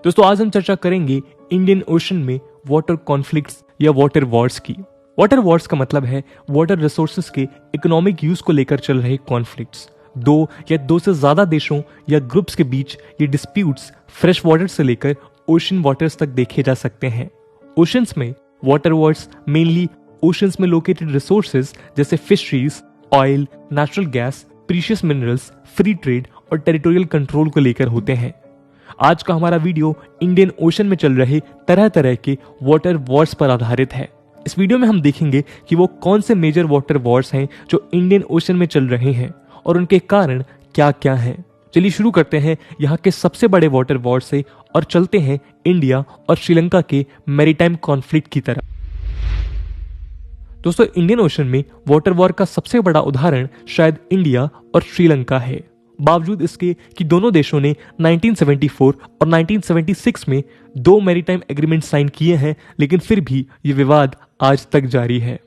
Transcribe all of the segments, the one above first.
दोस्तों आज हम चर्चा करेंगे इंडियन ओशन में वाटर कॉन्फ्लिक्ट्स या वाटर वॉर्स की। वाटर वॉर्स का मतलब है वाटर रिसोर्सेज के इकोनॉमिक यूज को लेकर चल रहे कॉन्फ्लिक्ट्स। दो या दो से ज्यादा देशों या ग्रुप्स के बीच ये डिस्प्यूट्स फ्रेश वाटर से लेकर ओशन वाटर्स तक देखे जा सकते हैं। ओशंस में वाटर वॉर्स मेनली ओशंस में लोकेटेड रिसोर्सेज जैसे fisheries, oil, natural gas, precious minerals, free trade और टेरिटोरियल कंट्रोल को लेकर होते हैं। आज का हमारा वीडियो इंडियन ओशन में चल रहे तरह तरह के वाटर वॉर्स पर आधारित है। इस वीडियो में हम देखेंगे कि वो कौन से मेजर वाटर वॉर्स हैं जो इंडियन ओशन में चल रहे हैं और उनके कारण क्या क्या हैं। चलिए शुरू करते हैं यहाँ के सबसे बड़े वाटर वॉर से और चलते हैं इंडिया और श्रीलंका के मैरीटाइम कॉन्फ्लिक्ट की तरफ। दोस्तों इंडियन ओशन में वाटर वॉर का सबसे बड़ा उदाहरण शायद इंडिया और श्रीलंका है। बावजूद इसके कि दोनों देशों ने 1974 और 1976 में दो मैरीटाइम एग्रीमेंट साइन किए हैं, लेकिन फिर भी ये विवाद आज तक जारी है।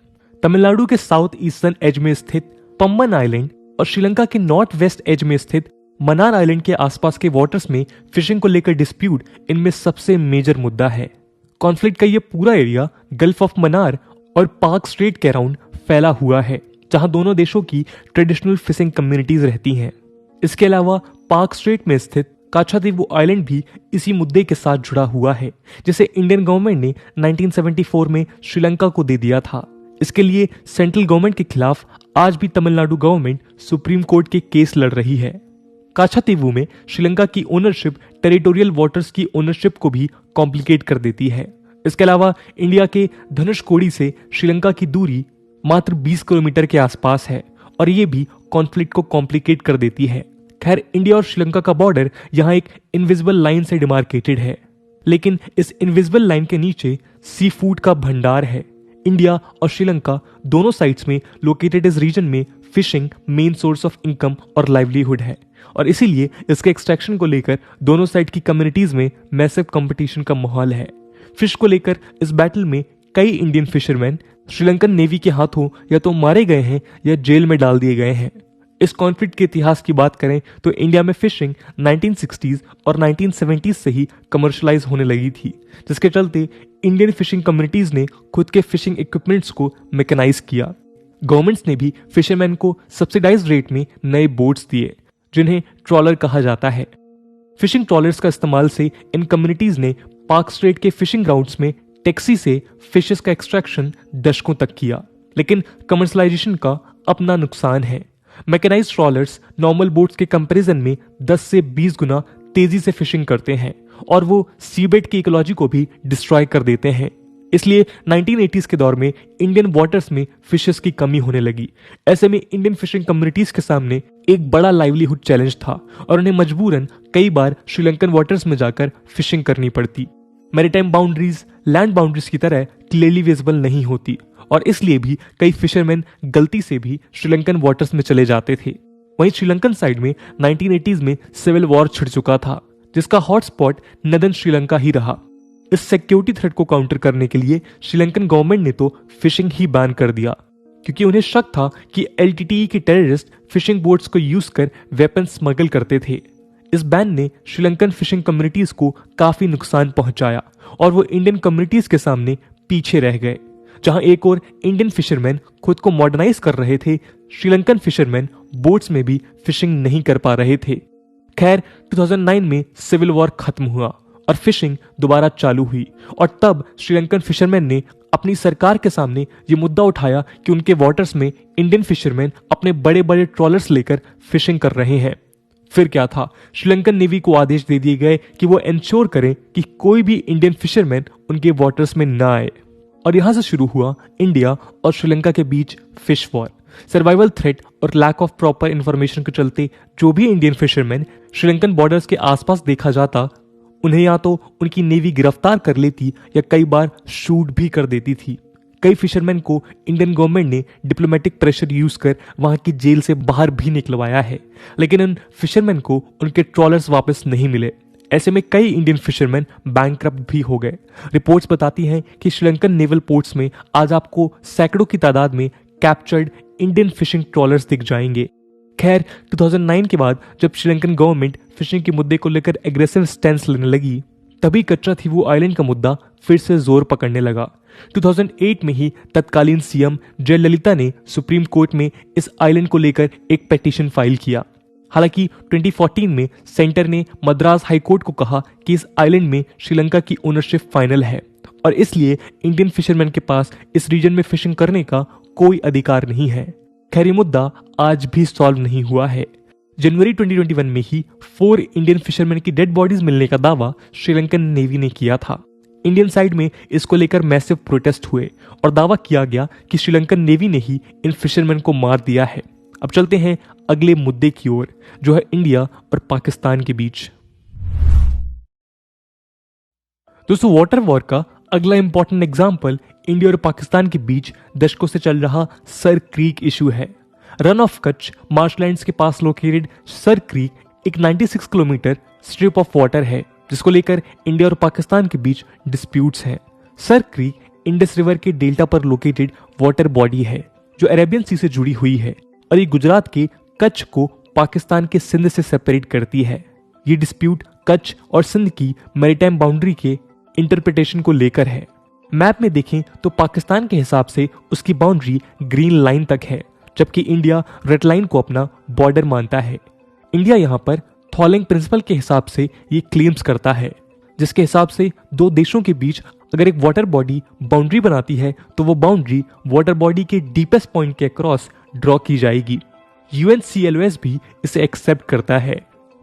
तमिलनाडु के साउथ ईस्टर्न एज में स्थित पम्बन आइलैंड और श्रीलंका के नॉर्थ वेस्ट एज में स्थित मन्नार आइलैंड के आसपास के वाटर्स में फिशिंग को लेकर डिस्प्यूट इनमें सबसे मेजर मुद्दा है। कॉन्फ्लिक्ट का ये पूरा एरिया गल्फ ऑफ मन्नार और पार्क स्ट्रेट के अराउंड फैला हुआ है, जहां दोनों देशों की ट्रेडिशनल फिशिंग कम्युनिटीज रहती हैं। इसके अलावा पार्क स्ट्रेट में स्थित काछातीवु आइलैंड भी इसी मुद्दे के साथ जुड़ा हुआ है, जिसे इंडियन गवर्नमेंट ने 1974 में श्रीलंका को दे दिया था। इसके लिए सेंट्रल गवर्नमेंट के खिलाफ आज भी तमिलनाडु गवर्नमेंट सुप्रीम कोर्ट के केस लड़ रही है। काछातीवु में श्रीलंका की ओनरशिप टेरिटोरियल वाटर्स की ओनरशिप को भी कॉम्प्लिकेट कर देती है। इसके अलावा इंडिया के धनुषकोडी से श्रीलंका की दूरी मात्र 20 किलोमीटर के आसपास है और ये भी कॉन्फ्लिक्ट को कॉम्प्लिकेट कर देती है। खैर, इंडिया और श्रीलंका का बॉर्डर यहाँ एक इनविजिबल लाइन से डिमार्केटेड है, लेकिन इस इनविजिबल लाइन के नीचे सी फूड का भंडार है। इंडिया और श्रीलंका दोनों साइड्स में लोकेटेड इस रीजन में fishing main source of income और लाइवलीहुड है और इसीलिए इसके एक्सट्रैक्शन को लेकर दोनों साइड की कम्युनिटीज में मैसिव कंपटीशन का माहौल है। फिश को लेकर इस बैटल में कई इंडियन फिशरमैन श्रीलंकन नेवी के हाथों या तो मारे गए हैं या जेल में डाल दिए गए हैं। इस कॉन्फ्लिक्ट के इतिहास की बात करें तो इंडिया में फिशिंग 1960s और 1970s से ही कमर्शलाइज होने लगी थी, जिसके चलते इंडियन फिशिंग कम्युनिटीज ने खुद के फिशिंग इक्विपमेंट्स को मैकेनाइज किया। गवर्नमेंट्स ने भी फिशरमैन को सब्सिडाइज्ड रेट में नए बोट्स दिए, जिन्हें ट्रॉलर कहा जाता है। फिशिंग ट्रॉलर्स का इस्तेमाल से इन कम्युनिटीज ने पार्क स्ट्रेट के फिशिंग ग्राउंड्स में टैक्सी से फिशेस का एक्सट्रैक्शन दशकों तक किया, लेकिन कमर्शलाइजेशन का अपना नुकसान है। मैकेनाइज्ड ट्रॉलर्स नॉर्मल बोट्स के कंपैरिजन में 10 से 20 गुना तेजी से फिशिंग करते हैं और वो सीबेड की इकोलॉजी को भी डिस्ट्रॉय कर देते हैं। इसलिए 1980s के दौर में इंडियन वाटर्स में फिशेस की कमी होने लगी। ऐसे में इंडियन फिशिंग कम्युनिटीज के सामने एक बड़ा लाइवलीहुड चैलेंज था और उन्हें मजबूरन कई बार श्रीलंकन वाटर्स में जाकर फिशिंग करनी पड़ती। मैरीटाइम बाउंड्रीज लैंड बाउंड्रीज की तरह क्लियरली विजिबल नहीं होती और इसलिए भी कई फिशरमैन गलती से भी श्रीलंकन वाटर्स में चले जाते थे। वहीं श्रीलंकन साइड में 1980s में सिविल वॉर छिड़ चुका था, जिसका हॉटस्पॉट नदन श्रीलंका ही रहा। इस सिक्योरिटी थ्रेट को काउंटर करने के लिए श्रीलंकन गवर्नमेंट ने तो फिशिंग ही बैन कर दिया, क्योंकि उन्हें शक था कि एलटीटीई के टेररिस्ट फिशिंग बोट्स को यूज कर वेपन स्मगल करते थे। इस बैन ने श्रीलंकन फिशिंग कम्युनिटीज को काफी नुकसान पहुंचाया और वो इंडियन कम्युनिटीज के सामने पीछे रह गए। जहां एक और इंडियन फिशरमैन खुद को मॉडर्नाइज कर रहे थे, श्रीलंकन फिशरमैन बोट्स में भी फिशिंग नहीं कर पा रहे थे। खैर 2009 में सिविल वॉर खत्म हुआ और फिशिंग दोबारा चालू हुई और तब श्रीलंकन फिशरमैन ने अपनी सरकार के सामने ये मुद्दा उठाया कि उनके वाटर्स में इंडियन फिशरमैन अपने बड़े बड़े ट्रॉलर्स लेकर फिशिंग कर रहे हैं। फिर क्या था, श्रीलंकन नेवी को आदेश दे दिए गए कि वो इंश्योर करें कि कोई भी इंडियन फिशरमैन उनके वाटर्स में ना आए और यहां से शुरू हुआ इंडिया और श्रीलंका के बीच फिश वॉर। सर्वाइवल थ्रेट और लैक ऑफ प्रॉपर इंफॉर्मेशन के चलते जो भी इंडियन फिशरमैन श्रीलंकन बॉर्डर्स के आसपास देखा जाता, उन्हें या तो उनकी नेवी गिरफ्तार कर लेती या कई बार शूट भी कर देती थी। कई फिशरमैन को इंडियन गवर्नमेंट ने डिप्लोमेटिक प्रेशर यूज कर वहां की जेल से बाहर भी निकलवाया है, लेकिन उन फिशरमैन को उनके ट्रॉलर्स वापस नहीं मिले। ऐसे में कई इंडियन फिशरमैन बैंकक्रप्ट भी हो गए। रिपोर्ट्स बताती हैं कि श्रीलंकन नेवल पोर्ट्स में आज आपको सैकड़ों की तादाद में कैप्चर्ड इंडियन फिशिंग ट्रॉलर्स दिख जाएंगे। खैर 2009 के बाद जब श्रीलंकन गवर्नमेंट फिशिंग के मुद्दे को लेकर एग्रेसिव स्टैंस लेने लगी, तभी कच्चा थी वो आइलैंड का मुद्दा फिर से जोर पकड़ने लगा। 2008 में ही तत्कालीन सीएम जयललिता ने सुप्रीम कोर्ट में इस आइलैंड को लेकर एक पिटीशन फाइल किया। हालांकि 2014 में सेंटर ने मद्रास हाईकोर्ट को कहा कि इस आइलैंड में श्रीलंका की ओनरशिप फाइनल है और इसलिए इंडियन फिशरमैन के पास इस रीजन में फिशिंग करने का कोई अधिकार नहीं है। खैर ये मुद्दा आज भी सॉल्व नहीं हुआ है। जनवरी 2021 में ही 4 इंडियन फिशरमैन की डेड बॉडीज मिलने का दावा श्रीलंकन नेवी ने किया था। इंडियन साइड में इसको लेकर मैसिव प्रोटेस्ट हुए और दावा किया गया कि श्रीलंकन नेवी ने ही इन फिशरमैन को मार दिया है। अब चलते हैं अगले मुद्दे की ओर, जो है इंडिया और पाकिस्तान के बीच। दोस्तों, वाटर वॉर का अगला इंपॉर्टेंट एग्जाम्पल इंडिया और पाकिस्तान के बीच दशकों से चल रहा सर क्रीक इशू है। रन ऑफ कच्छ मार्शलैंड्स के पास लोकेटेड सर क्रीक एक 96 किलोमीटर स्ट्रिप ऑफ वाटर है जिसको लेकर इंडिया और पाकिस्तान के बीच डिस्प्यूट्स हैं। सर क्रीक इंडस रिवर के डेल्टा पर लोकेटेड वाटर बॉडी है जो अरेबियन सी से जुड़ी हुई है और ये गुजरात के कच्छ को पाकिस्तान के सिंध से सेपरेट करती है। ये डिस्प्यूट कच्छ और सिंध की मैरीटाइम बाउंड्री के इंटरप्रिटेशन को लेकर है। मैप में देखें तो पाकिस्तान के हिसाब से उसकी बाउंड्री ग्रीन लाइन तक है, जबकि इंडिया रेड लाइन को अपना बॉर्डर मानता है। इंडिया यहाँ पर थॉलिंग प्रिंसिपल के हिसाब से ये क्लेम्स करता है, जिसके हिसाब से दो देशों के बीच अगर एक वाटर बॉडी बाउंड्री बनाती है तो वो बाउंड्री वाटर बॉडी के डीपेस्ट पॉइंट के अक्रॉस ड्रॉ की जाएगी। UNCLOS भी इसे एक्सेप्ट करता है।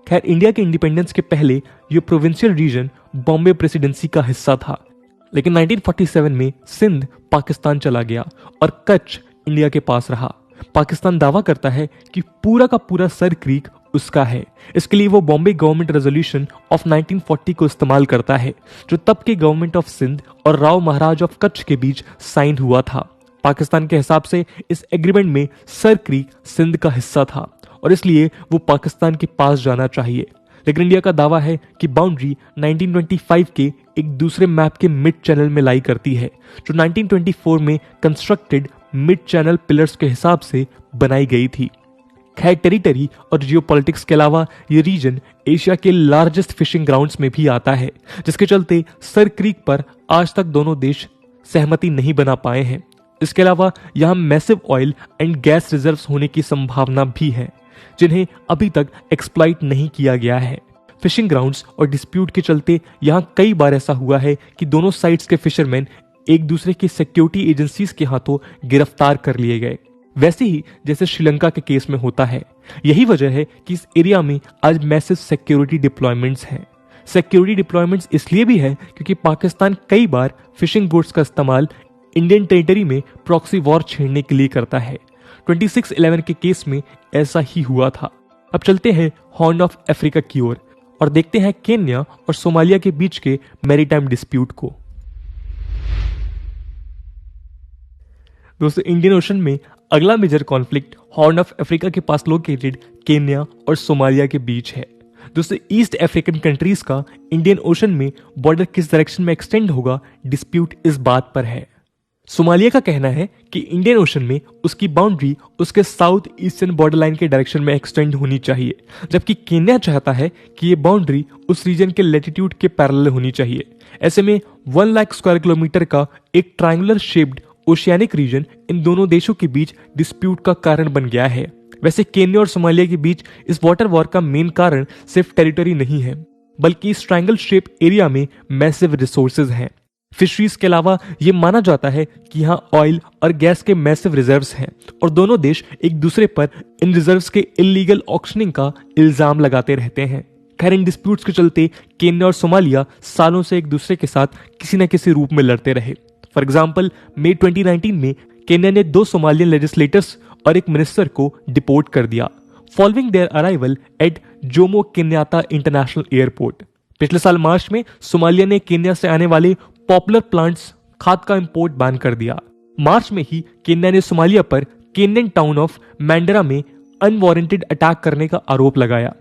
खैर, इंडिया के इंडिपेंडेंस के पहले ये प्रोविंशियल रीजन बॉम्बे प्रेसिडेंसी का हिस्सा था, लेकिन 1947 में सिंध पाकिस्तान चला गया और कच्छ इंडिया के पास रहा। पाकिस्तान दावा करता है कि पूरा का पूरा सर क्रीक उसका है। इसके लिए वो बॉम्बे गवर्नमेंट रेजोल्यूशन ऑफ 1940 को इस्तेमाल करता है, जो तब के गवर्नमेंट ऑफ सिंध और राव महाराज ऑफ कच्छ के बीच साइन हुआ था। पाकिस्तान के हिसाब से इस एग्रीमेंट में सर क्रीक सिंध का हिस्सा था और इसलिए वो पाकिस्तान के पास जाना चाहिए। लेकिन इंडिया का दावा है कि बाउंड्री 1925 के एक दूसरे मैप के मिड चैनल में लाई करती है, जो 1924 में कंस्ट्रक्टेड मिड चैनल पिलर्स के हिसाब से बनाई गई थी। खैर, टेरिटरी और जियोपॉलिटिक्स के अलावा ये रीजन एशिया के लार्जेस्ट फिशिंग ग्राउंड्स में भी आता है, जिसके चलते सर क्रीक पर आज तक दोनों देश सहमति नहीं बना पाए हैं। इसके अलावा यहाँ massive oil and gas reserves होने की संभावना भी है, जिन्हें अभी तक एक्सप्लॉइट नहीं किया गया है। फिशिंग ग्राउंड्स और डिस्प्यूट के चलते यहाँ कई बार ऐसा हुआ है कि दोनों साइड्स के फिशरमैन एक दूसरे की सिक्योरिटी एजेंसीज के हाथों गिरफ्तार कर लिए गए, वैसे ही जैसे श्रीलंका के केस में होता है। यही वजह है कि इस एरिया में आज मैसिव सिक्योरिटी डिप्लॉयमेंट्स हैं। सिक्योरिटी डिप्लॉयमेंट्स इसलिए भी है क्योंकि पाकिस्तान कई बार फिशिंग बोट्स का इस्तेमाल इंडियन टेरिटरी में प्रॉक्सी वॉर छेड़ने के लिए करता है। 26/11 के केस में ऐसा ही हुआ था। अब चलते हैं हॉर्न ऑफ अफ्रीका की ओर और देखते हैं केन्या और सोमालिया के बीच के मैरीटाइम डिस्प्यूट को। दोस्तों, इंडियन ओशन में अगला major conflict Horn of Africa के पास लोकेटेड केन्या और सोमालिया के बीच है। दोस्तों, ईस्ट अफ्रीकन कंट्रीज का इंडियन ओशन में बॉर्डर किस डायरेक्शन में एक्सटेंड होगा, डिस्प्यूट इस बात पर है। सोमालिया का कहना है कि इंडियन ओशन में उसकी बाउंड्री उसके साउथ ईस्टर्न बॉर्डर लाइन के डायरेक्शन में एक्सटेंड होनी चाहिए, जबकि केन्या चाहता है कि ये बाउंड्री उस रीजन के लैटिट्यूड के पैरेलल होनी चाहिए। ऐसे में 1 लाख स्क्वायर किलोमीटर का एक ट्रायंगुलर शेप्ड ओशियानिक रीजन इन दोनों देशों के बीच डिस्प्यूट का कारण बन गया है। वैसे केन्या और सोमालिया के बीच इस वाटर वॉर का मेन कारण सिर्फ टेरिटरी नहीं है, बल्कि इस ट्रायंगल शेप एरिया में मैसिव रिसोर्सेज हैं। फिशरीज के अलावा यह माना जाता है कि यहाँ ऑयल और गैस के मैसिव रिजर्व्स हैं और दोनों देश एक दूसरे पर इन रिजर्व्स के इलीगल ऑक्शनिंग का इल्जाम लगाते रहते हैं। खैर, इन डिस्प्यूट्स के चलते केन्या और सोमालिया सालों से एक दूसरे के साथ किसी न किसी रूप में लड़ते रहे। फॉर एग्जाम्पल, मई 2019 में केन्या ने 2 सोमालियन लेजिस्लेटर्स और एक मिनिस्टर को डिपोर्ट कर दिया following their arrival at Jomo Kenyatta International Airport. पिछले साल मार्च में सोमालिया ने केन्या से आने वाले पॉपुलर प्लांट्स खाद का इंपोर्ट बैन कर दिया। मार्च में ही केन्या ने सोमालिया पर केन्यन टाउन ऑफ मैंडरा में अनवारंटेड अटैक करने का आरोप लगाया।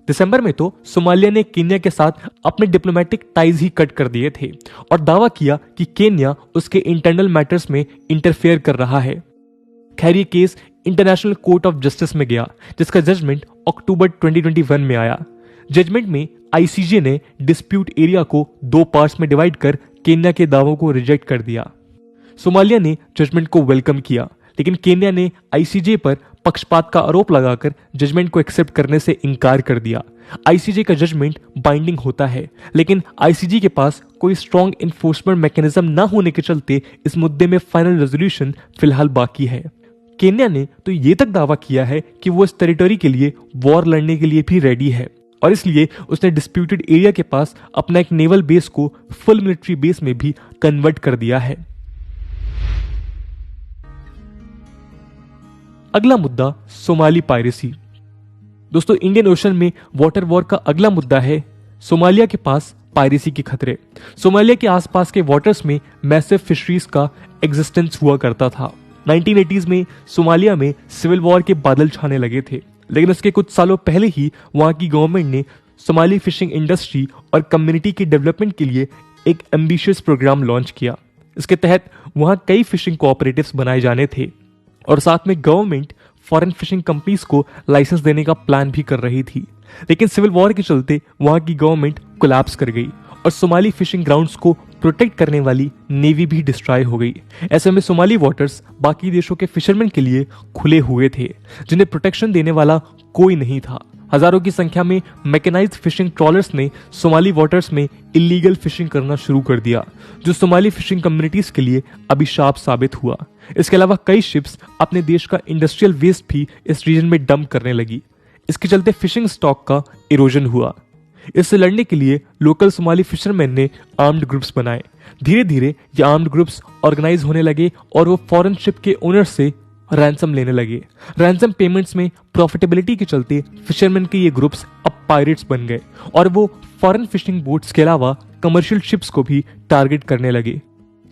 दिसंबर में तो सोमालिया ने केन्या के साथ अपने डिप्लोमेटिक टाइज ही कट कर दिए थे और दावा किया कि केन्या उसके इंटरनल मैटर्स में इंटरफेयर कर रहा है। खैर, ये case international court of justice में गया, जिसका जजमेंट अक्टूबर 2021 में आया। जजमेंट में आईसीजे ने डिस्प्यूट एरिया को 2 पार्ट्स में डिवाइड कर केन्या के दावों को रिजेक्ट कर दिया। सोमालिया ने जजमेंट को वेलकम किया, लेकिन केन्या ने आईसीजे पर पक्षपात का आरोप लगाकर जजमेंट को एक्सेप्ट करने से इनकार कर दिया। आईसीजे का जजमेंट बाइंडिंग होता है, लेकिन आईसीजे के पास कोई स्ट्रॉन्ग इन्फोर्समेंट मैकेनिज्म न होने के चलते इस मुद्दे में फाइनल रेजोल्यूशन फिलहाल बाकी है। केन्या ने तो ये तक दावा किया है कि वो इस टेरिटरी के लिए वॉर लड़ने के लिए भी रेडी है, और इसलिए उसने डिस्प्यूटेड एरिया के पास अपना एक नेवल बेस को फुल मिलिट्री बेस में भी कन्वर्ट कर दिया है। अगला मुद्दा सोमाली पायरेसी। दोस्तों, इंडियन ओशन में वाटर वॉर का अगला मुद्दा है सोमालिया के पास पायरेसी के खतरे। सोमालिया के आसपास के वाटर्स में मैसिव फिशरीज का एग्जिस्टेंस हुआ करता था। 1980s में सोमालिया में सिविल वॉर के बादल छाने लगे थे, लेकिन उसके कुछ सालों पहले ही वहां की गवर्नमेंट ने सोमाली फिशिंग इंडस्ट्री और कम्युनिटी के डेवलपमेंट के लिए एक एम्बिशियस प्रोग्राम लॉन्च किया। इसके तहत वहां कई फिशिंग कोऑपरेटिव्स बनाए जाने थे, और साथ में गवर्नमेंट फॉरेन फिशिंग कंपनीज को लाइसेंस देने का प्लान भी कर रही थी। लेकिन सिविल वॉर के चलते वहां की गवर्नमेंट कोलैप्स कर गई और सोमाली फिशिंग ग्राउंड्स को प्रोटेक्ट करने वाली नेवी भी डिस्ट्रॉय हो गई। ऐसे में सोमाली वाटर्स बाकी देशों के फिशरमैन के लिए खुले हुए थे, जिन्हें प्रोटेक्शन देने वाला कोई नहीं था। हजारों की संख्या में मैकेनाइज्ड फिशिंग ट्रॉलर्स ने सोमाली वाटर्स में इलीगल फिशिंग करना शुरू कर दिया, जो सोमाली फिशिंग कम्युनिटीज के लिए अभिशाप साबित हुआ। इसके अलावा कई शिप्स अपने देश का इंडस्ट्रियल वेस्ट भी इस रीजन में डंप करने लगी। इसके चलते फिशिंग स्टॉक का इरोजन हुआ। इससे लड़ने के लिए लोकल सोमाली फिशरमैन ने आर्म्ड ग्रुप्स बनाए। धीरे धीरे ये आर्म्ड ग्रुप्स ऑर्गेनाइज होने लगे और वो फॉरेन शिप के ओनर से रैंसम लेने लगे। रैंसम पेमेंट्स में प्रॉफिटेबिलिटी के चलते फिशरमैन के ये ग्रुप्स अब पायरेट्स बन गए और वो फॉरेन फिशिंग बोट्स के अलावा कमर्शियल शिप्स को भी टारगेट करने लगे।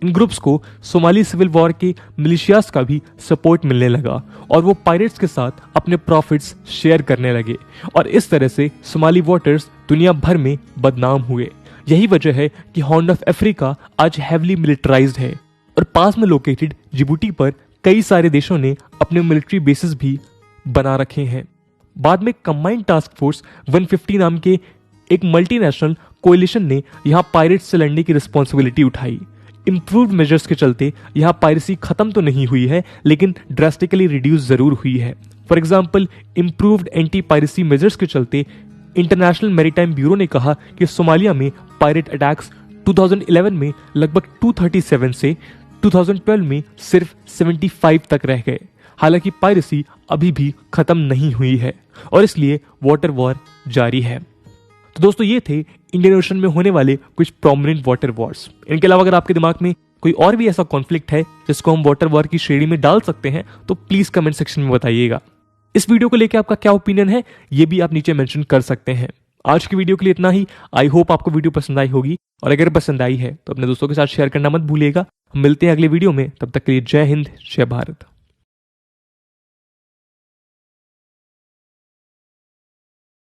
इन ग्रुप्स को सोमाली सिविल वॉर के मिलिशियास का भी सपोर्ट मिलने लगा और वो पायरेट्स के साथ अपने प्रॉफिट्स शेयर करने लगे, और इस तरह से सोमाली वाटर्स दुनिया भर में बदनाम हुए। यही वजह है कि हॉर्न ऑफ अफ्रीका आज हेवली मिलिटराइज्ड है, और पास में लोकेटेड जिबूटी पर कई सारे देशों ने अपने मिलिट्री बेसिस भी बना रखे हैं। बाद में कंबाइंड टास्क फोर्स 150 नाम के एक मल्टीनेशनल कोएलिशन ने यहां पायरेट्स से लड़ने की रिस्पॉन्सिबिलिटी उठाई। इंप्रूव्ड मेजर्स के चलते यहां पायरेसी खत्म तो नहीं हुई है, लेकिन ड्रास्टिकली रिड्यूस जरूर हुई है। For example, improved anti piracy measures के चलते इंटरनेशनल मैरीटाइम ब्यूरो ने कहा कि सोमालिया में पायरेट अटैक्स 2011 में लगभग 237 से 2012 में सिर्फ 75 तक रह गए। हालांकि पायरेसी अभी भी खत्म नहीं हुई है और इसलिए वाटर वॉर जारी है। तो दोस्तों, ये थे इंडियन ओशन में होने वाले कुछ प्रोमिनेंट वाटर वॉर्स। इनके अलावा अगर आपके दिमाग में कोई और भी ऐसा कॉन्फ्लिक्ट है जिसको हम वाटर वॉर की श्रेणी में डाल सकते हैं, तो प्लीज कमेंट सेक्शन में बताइएगा। इस वीडियो को लेकर आपका क्या ओपिनियन है, ये भी आप नीचे मेंशन कर सकते हैं। आज की वीडियो के लिए इतना ही। आई होप आपको वीडियो पसंद आई होगी, और अगर पसंद आई है तो अपने दोस्तों के साथ शेयर करना मत भूलिएगा। हम मिलते हैं अगले वीडियो में, तब तक के लिए जय हिंद, जय भारत।